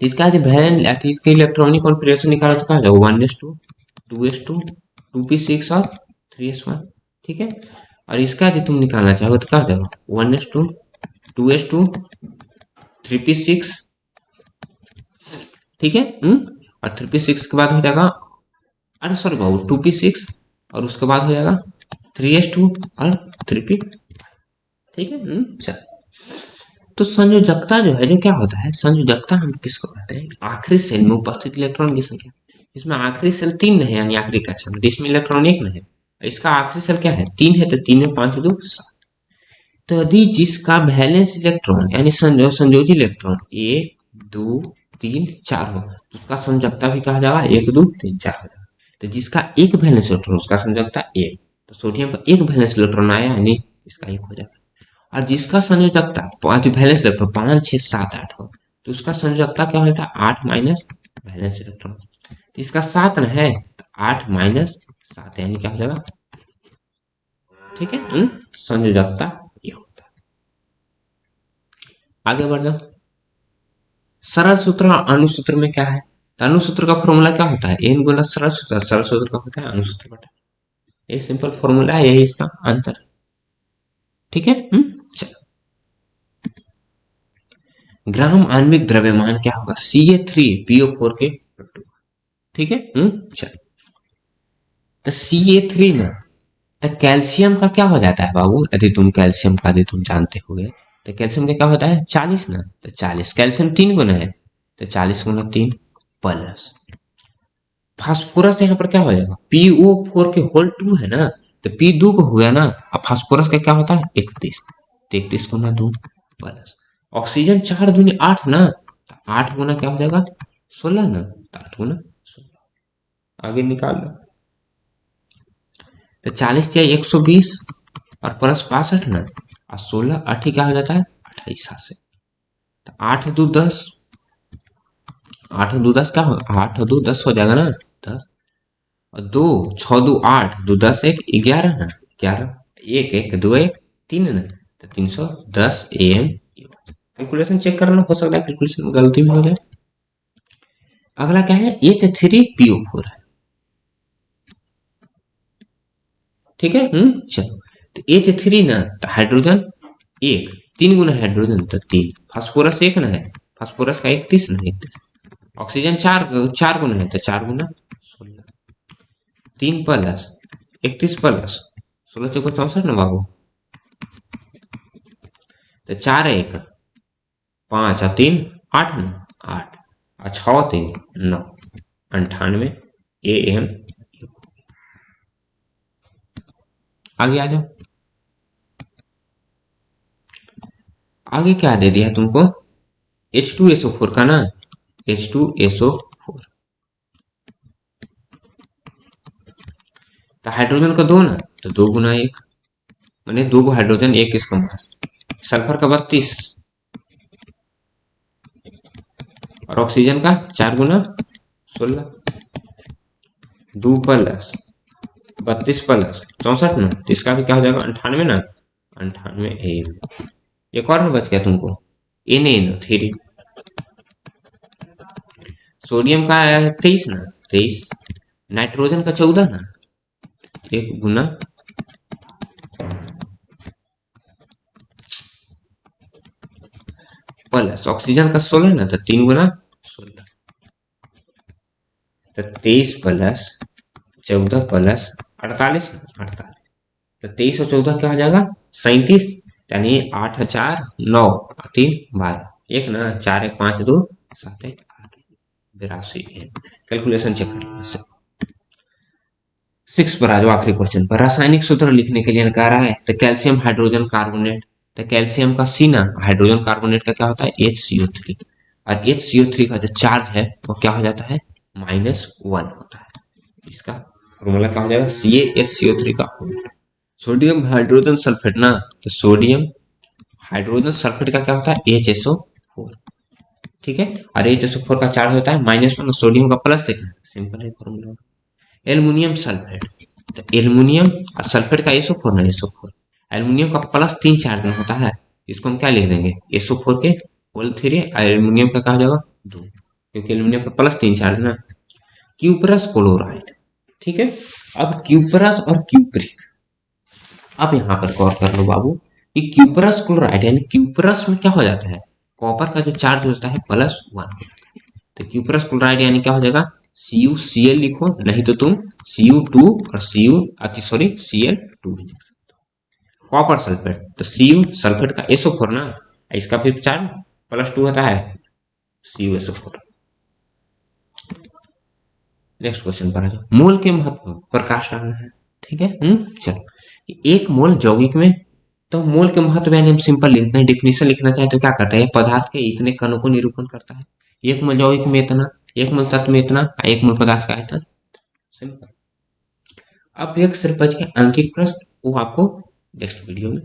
इसका इसके इलेक्ट्रॉनिक कॉन्फ़िगरेशन निकाला तो क्या जाएगा, 1s2 2s2 2p6 और 3s1। ठीक है। और इसका यदि तुम निकालना चाहो तो क्या हो जाएगा, 1s2 2s2 3p6। ठीक है। और 3p6 के बाद हो जाएगा, अरे सॉरी बाबू, 2p6 और उसके बाद हो जाएगा 3s2 और 3p। ठीक है। चल, तो संयोजकता जो है, जो क्या होता है, संयोजकता हम किसको कहते हैं? आखिरी सेल में उपस्थित इलेक्ट्रॉन की संख्या, जिसमें आखिरी सेल 3 नहीं है, यानी आखिरी कक्षा में, जिसमें इलेक्ट्रॉन 1 नहीं है, इसका आखिरी सेल क्या है? 3 है, तो 3 में 5 2 7। तो यदि जिसका वैलेंस इलेक्ट्रॉन यानी संयोजी इलेक्ट्रॉन 1 2 3 4 हो, तो उसका संयोजकता भी कहा जाएगा 1 2 3 4 हो जाएगा। तो जिसका एक वैलेंस इलेक्ट्रॉन, उसका संयोजकता 1, तो सोडियम का एक वैलेंस इलेक्ट्रॉन आया, यानी इसका 1 हो जाएगा। और जिसका संयोजकता पांच वैलेंस इलेक्ट्रॉन 5 6 7 8 हो, तो उसका संयोजकता क्या होता है? 8 माइनस वैलेंस इलेक्ट्रॉन। इसका 7 न है, तो 8 माइनस 7, यानी क्या हो जाएगा? ठीक है। संयोजकता ये होता है। आगे बढ़ जाओ। सरल सूत्र और अणुसूत्र में क्या है? तो अणुसूत्र का फॉर्मूला क्या होता है? एन गुना सरल सूत्र, सरल सूत्र का होता है अणुसूत्र बटा। ये सिंपल फॉर्मूला है, यही इसका अंतर। ठीक है। चलो, ग्राम आणविक द्रव्यमान क्या होगा? Ca3PO4 के। ठीक है। चलो, तो Ca3 ना, तो कैल्शियम का क्या हो जाता है बाबू? यदि तुम कैल्शियम का, यदि तुम जानते होगे, तो कैल्शियम का क्या होता है? 40 ना, तो 40 कैल्शियम 3 गुना है, तो 40 गुना 3 प्लस फास्फोरस। यहाँ पर क्या हो जाएगा? PO4 के होल 2 है ना, तो P2 को हो गया ना। अब फास्फोरस का क्या होता है? 31, तो 31 गुना 2 प्लस ऑक्सीजन 4 दूनी 8 ना, तो 8 गुना क्या हो जाएगा? 16 ना, तो 8 गुना 16। आगे निकाल लो, तो 40 क्या 120 और प्लस 65 ना, और 16 8 क्या हो जाता है? 28 से। तो 8 2 10, 8 2 10 क्या हो? 8 2 10 हो जाएगा ना, 10 और 2 6 2 8 2 10 1 11 ना, 11 1 1 2 1 3 ना, तो 310 AM। कैलकुलेशन चेक करना, हो सकता है कैलकुलेशन में गलती भी हो जाए। अगला क्या है? H3PO4 है। ठीक है। चलो, तो H3 ना, तो हाइड्रोजन 1, 3 गुना हाइड्रोजन, तो 3। फास्फोरस 1 ना है, फास्फोरस का 31 ना, 31। ऑक्सीजन 4 गुना है, तो 4 गुना 16। 3 प्लस 31 प्लस 16 चौको 64 ना बाबू, तो 4 1 5 और 3 8 ना, 8 और 6 3 9, 98 AM। आगे आ जाओ। आगे क्या दे दिया तुमको? H2SO4 का ना, H2SO4, तो हाइड्रोजन का 2 ना, तो 2 गुना 1, मैंने 2 हाइड्रोजन 1 इसका मास। सल्फर का 32 और ऑक्सीजन का 4 गुना 16, 2 प्लस 32 प्लस 64 ना, तो इसका भी क्या हो जाएगा? 98 ना, 98 AM। एक और में बच गया तुमको, Na3। सोडियम का 23 ना, 23। नाइट्रोजन का 14 ना, 1 गुना प्लस ऑक्सीजन का 16 ना, तो 3 गुना 16, तो 23 प्लस 14 प्लस 48 ना, 48। तो 23 और 14 क्या हो जाएगा? 37, यानी 8 4 9 3 12, 1 ना, 4 1 5 2 7 1 8 82 AM। कैलकुलेशन चेक कर लो। 6 पर आ जाओ, आखिरी क्वेश्चन पर। रासायनिक सूत्र लिखने के लिए कह रहा है, तो कैल्शियम हाइड्रोजन कार्बोनेट, तो कैल्शियम का C ना, हाइड्रोजन कार्बोनेट का क्या होता है? HCO3, और HCO3 का जो चार्ज है वो क्या हो जाता है? -1 होता है। इसका फॉर्मूला क्या हो जाएगा? CaHCO3 का उल्टा। सोडियम हाइड्रोजन सल्फेट ना, तो सोडियम हाइड्रोजन सल्फेट का क्या होता है? HSO4। ठीक है। और HSO4 का चार्ज होता है -1, सोडियम का +1, सिंपल है फॉर्मूला। एल्युमिनियम सल्फेट, तो एल्युमिनियम और सल्फेट का SO4 ना, SO4। एल्युमिनियम का +3 चार्ज होता है, इसको हम क्या लिख देंगे? SO4 के होल 3, और एल्युमिनियम का क्या हो जाएगा? 2, क्योंकि एल्युमिनियम का +3 चार्ज ना। Cuprous chloride. ठीक है। अब क्यूपरस और क्यूप्रिक, अब यहाँ पर गौर कर लो बाबू, कि क्यूपरस क्लोराइड यानी क्यूपरस में क्या हो जाता है? कॉपर का जो चार्ज होता है +1 हो जाता है। तो क्यूपरस क्लोराइड यानी क्या हो जाएगा? CuCl लिखो, नहीं तो तुम Cu2 और Cl2 भी लिख सकते हो। कॉपर सल्फेट, तो Cu सल्फेट का SO4 ना, इसका फिर चार्ज +2 होता है, CuSO4। नेक्स्ट क्वेश्चन पर आ जाओ। मोल के महत्व प्रकाश डालना है, ठीक है। चलो, एक मोल यौगिक में, तो मोल के महत्व यानी हम सिंपल लिखते हैं, डिफिनीशन लिखना चाहे तो क्या करते हैं, पदार्थ के इतने कणों को निरूपण करता है। एक मोल यौगिक में इतना, एक मोल तत्व में इतना, एक मोल पदार्थ का आयतन, सिंपल। अब एक सिर्फ बच गया अंकित प्रश्न, वो आपको नेक्स्ट वीडियो में